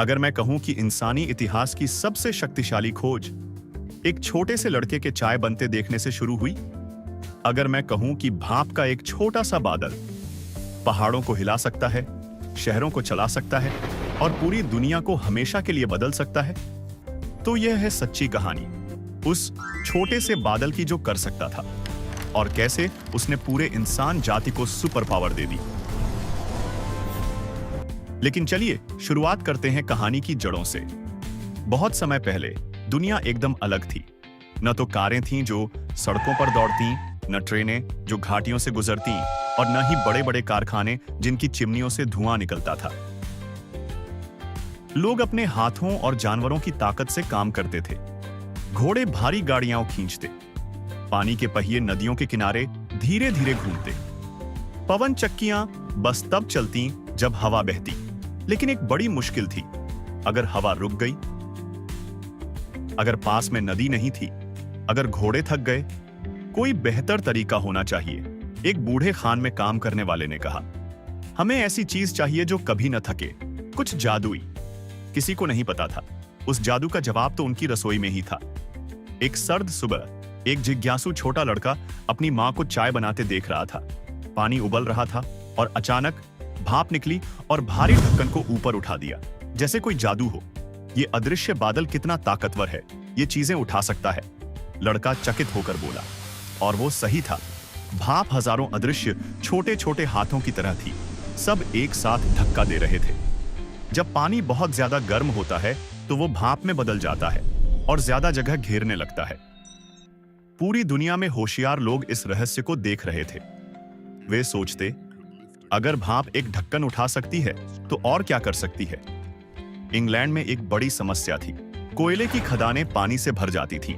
अगर मैं कहूं कि इंसानी इतिहास की सबसे शक्तिशाली खोज एक छोटे से लड़के के चाय बनते देखने से शुरू हुई, अगर मैं कहूं कि भाप का एक छोटा सा बादल पहाड़ों को हिला सकता है, शहरों को चला सकता है और पूरी दुनिया को हमेशा के लिए बदल सकता है, तो यह है सच्ची कहानी उस छोटे से बादल की जो कर सकता था और कैसे उसने पूरे इंसान जाति को सुपर पावर दे दी। लेकिन चलिए शुरुआत करते हैं कहानी की जड़ों से। बहुत समय पहले दुनिया एकदम अलग थी। न तो कारें थीं जो सड़कों पर दौड़ती, न ट्रेनें जो घाटियों से गुजरती और न ही बड़े बड़े कारखाने जिनकी चिमनियों से धुआं निकलता था। लोग अपने हाथों और जानवरों की ताकत से काम करते थे। घोड़े भारी गाड़ियां खींचते, पानी के पहिए नदियों के किनारे धीरे धीरे घूमते, पवन चक्कियां बस तब चलती जब हवा बहती। लेकिन एक बड़ी मुश्किल थी, अगर हवा रुक गई, अगर पास में नदी नहीं थी, अगर घोड़े थक गए, कोई बेहतर तरीका होना चाहिए। एक बूढ़े खान में काम करने वाले ने कहा, हमें ऐसी चीज चाहिए जो कभी न थके, कुछ जादुई। किसी को नहीं पता था उस जादू का जवाब तो उनकी रसोई में ही था। एक सर्द सुबह एक जिज्ञासु छोटा लड़का अपनी मां को चाय बनाते देख रहा था। पानी उबल रहा था और अचानक भाप निकली और भारी ढक्कन को ऊपर उठा दिया, जैसे कोई जादू हो। ये अदृश्य बादल कितना ताकतवर है, ये चीजें उठा सकता है। लड़का चकित होकर बोला, और वो सही था। भाप हजारों अदृश्य छोटे छोटे हाथों की तरह थी, सब एक साथ धक्का दे रहे थे। जब पानी बहुत ज्यादा गर्म होता है तो वो भाप में बदल जाता है और ज्यादा जगह घेरने लगता है। पूरी दुनिया में होशियार लोग इस रहस्य को देख रहे थे। वे सोचते, अगर भाप एक ढक्कन उठा सकती है तो और क्या कर सकती है। इंग्लैंड में एक बड़ी समस्या थी। कोयले की खदानें पानी से भर जाती थीं।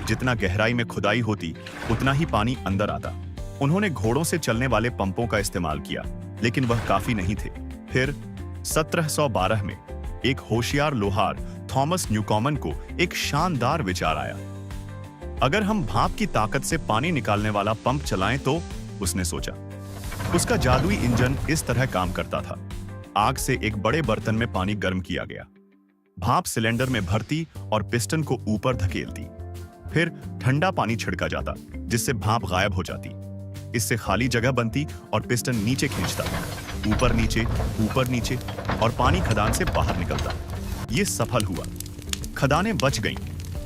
जितना गहराई में खुदाई होती उतना ही पानी अंदर आता। उन्होंने घोड़ों से चलने वाले पंपों का इस्तेमाल किया, लेकिन वह काफी नहीं थे। फिर 1712 में एक होशियार लोहार थॉमस न्यूकॉमन को एक शानदार विचार आया। अगर हम भाप की ताकत से पानी निकालने वाला पंप चलाएं तो, उसने सोचा। उसका जादुई इंजन इस तरह काम करता था। आग से एक बड़े बर्तन में पानी गर्म किया गया, भाप सिलेंडर में भरती और पिस्टन को ऊपर धकेलती। फिर ठंडा पानी छिड़का जाता, जिससे भाप गायब हो जाती। इससे खाली जगह बनती और पिस्टन नीचे खींचता, ऊपर नीचे और पानी खदान से बाहर निकलता। ये सफल हुआ, खदानें बच गईं,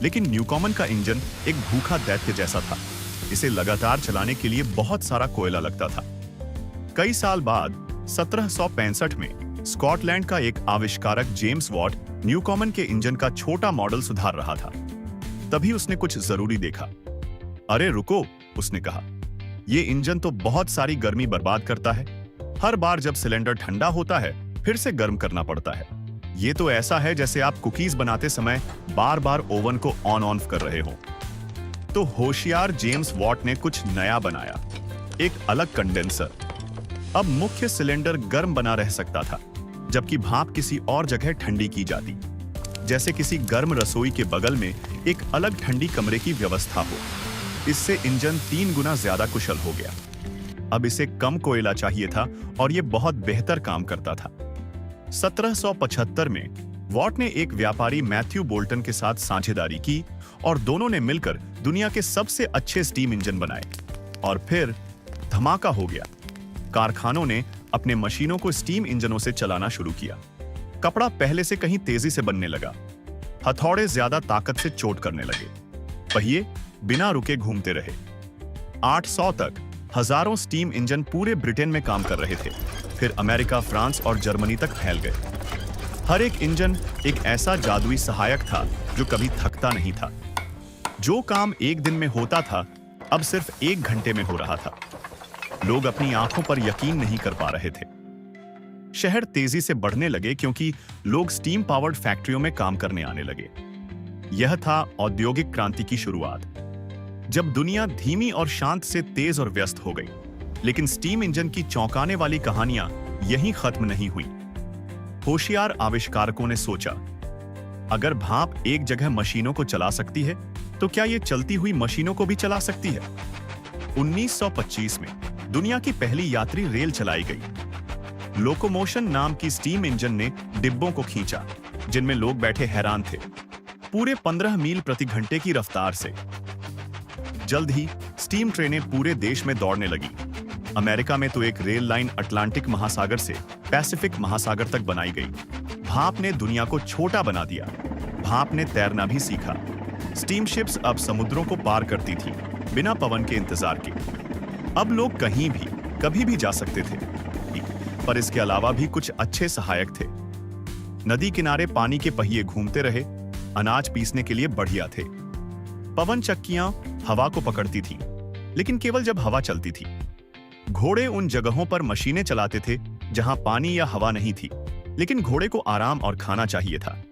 लेकिन न्यूकॉमन का इंजन एक भूखा दैत्य जैसा था। इसे लगातार चलाने के लिए बहुत सारा कोयला लगता था। कई साल बाद 1765 में स्कॉटलैंड का एक आविष्कारक जेम्स वॉट न्यूकॉमन के इंजन का छोटा मॉडल सुधार रहा था। तभी उसने कुछ जरूरी देखा। अरे रुको, उसने कहा, यह इंजन तो बहुत सारी गर्मी बर्बाद करता है। हर बार जब सिलेंडर ठंडा होता है फिर से गर्म करना पड़ता है। ये तो ऐसा है जैसे आप कुकीज बनाते समय बार बार ओवन को ऑन ऑफ कर रहे हो। तो होशियार जेम्स वॉट ने कुछ नया बनाया, एक अलग कंडेंसर। अब मुख्य सिलेंडर गर्म बना रह सकता था, जबकि भाप किसी और जगह ठंडी की जाती, जैसे किसी गर्म रसोई के बगल में एक अलग ठंडी कमरे की व्यवस्था हो। इससे इंजन 3 गुना ज्यादा कुशल हो गया। अब इसे कम कोयला चाहिए था और यह बहुत बेहतर काम करता था। 1775 में वॉट ने एक व्यापारी मैथ्यू बोल्टन के साथ साझेदारी की और दोनों ने मिलकर दुनिया के सबसे अच्छे स्टीम इंजन बनाए। और फिर धमाका हो गया। कारखानों ने अपने मशीनों को स्टीम इंजनों से चलाना शुरू किया। कपड़ा पहले से कहीं तेजी से बनने लगा। हथौड़े ज्यादा ताकत से चोट करने लगे। पहिए बिना रुके घूमते रहे। 800 तक हजारों स्टीम इंजन पूरे ब्रिटेन में काम कर रहे थे। फिर अमेरिका, फ्रांस और जर्मनी तक फैल गए। हर एक इंजन एक ऐसा जादुई सहायक था जो कभी थकता नहीं था। जो काम एक दिन में होता था अब सिर्फ 1 घंटे में हो रहा था। लोग अपनी आंखों पर यकीन नहीं कर पा रहे थे। शहर तेजी से बढ़ने लगे क्योंकि लोग स्टीम पावर्ड फैक्ट्रियों में काम करने आने लगे। यह था औद्योगिक क्रांति की शुरुआत, जब दुनिया धीमी और शांत से तेज और व्यस्त हो गई। लेकिन स्टीम इंजन की चौंकाने वाली कहानियां यहीं खत्म नहीं हुई। होशियार आविष्कारकों ने सोचा, अगर भाप एक जगह मशीनों को चला सकती है तो क्या ये चलती हुई मशीनों को भी चला सकती है। 1925 में दुनिया की पहली यात्री रेल चलाई गई। लोकोमोशन नाम की स्टीम इंजन ने डिब्बों को खींचा, जिनमें लोग बैठे हैरान थे, पूरे 15 मील प्रति घंटे की रफ्तार से। जल्द ही स्टीम ट्रेनें पूरे देश में दौड़ने लगी। अमेरिका में तो एक रेल लाइन अटलांटिक महासागर से पैसिफिक महासागर तक बनाई गई। भाप ने दुनिया को छोटा बना दिया। भाप ने तैरना भी सीखा। स्टीम शिप्स अब समुद्रों को पार करती थी, बिना पवन के इंतजार के। अब लोग कहीं भी कभी भी जा सकते थे, पर इसके अलावा भी कुछ अच्छे सहायक थे। नदी किनारे पानी के पहिए घूमते रहे, अनाज पीसने के लिए बढ़िया थे। पवन चक्कियां हवा को पकड़ती थीं, लेकिन केवल जब हवा चलती थी। घोड़े उन जगहों पर मशीनें चलाते थे जहां पानी या हवा नहीं थी, लेकिन घोड़े को आराम और खाना चाहिए था।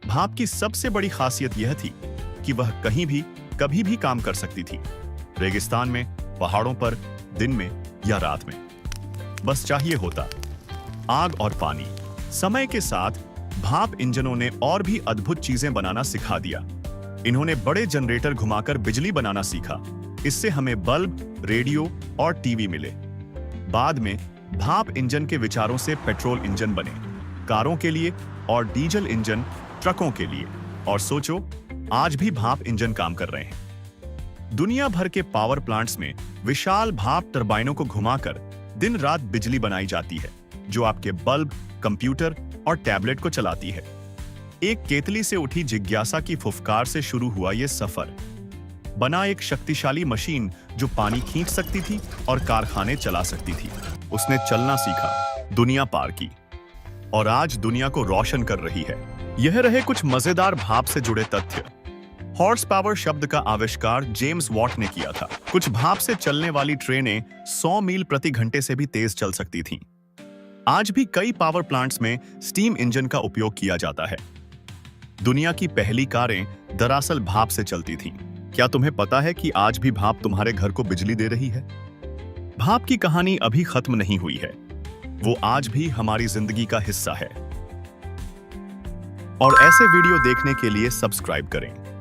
भाप की सबसे बड़ी खासियत यह थी कि वह कहीं भी कभी भी काम कर सकती थी, रेगिस्तान में, पहाड़ों पर, दिन में या रात में। बस चाहिए होता आग और पानी। समय के साथ भाप इंजनों ने और भी अद्भुत चीजें बनाना सिखा दिया। इन्होंने बड़े जनरेटर घुमाकर बिजली बनाना सीखा। इससे हमें बल्ब, रेडियो और टीवी मिले। बाद में भाप इंजन के विचारों से पेट्रोल इंजन बने, कारों के लिए, और डीजल इंजन ट्रकों के लिए। और सोचो, आज भी भाप इंजन काम कर रहे हैं। दुनिया भर के पावर प्लांट्स में विशाल भाप टरबाइनों को घुमाकर दिन रात बिजली बनाई जाती है, जो आपके बल्ब, कंप्यूटर और टैबलेट को चलाती है। एक केतली से उठी जिज्ञासा की फुफकार से शुरू हुआ यह सफर। बना एक शक्तिशाली मशीन जो पानी खींच सकती थी और कारखाने चला सकती थी। उसने चलना सीखा, दुनिया पार की, और आज दुनिया को रोशन कर रही है। यह रहे कुछ मजेदार भाप से जुड़े तथ्य। हॉर्स पावर शब्द का आविष्कार जेम्स वॉट ने किया था। कुछ भाप से चलने वाली ट्रेनें 100 मील प्रति घंटे से भी तेज चल सकती थीं। आज भी कई पावर प्लांट्स में स्टीम इंजन का उपयोग किया जाता है। दुनिया की पहली कारें दरअसल भाप से चलती थीं। क्या तुम्हें पता है कि आज भी भाप तुम्हारे घर को बिजली दे रही है? भाप की कहानी अभी खत्म नहीं हुई है। वो आज भी हमारी जिंदगी का हिस्सा है। और ऐसे वीडियो देखने के लिए सब्सक्राइब करें।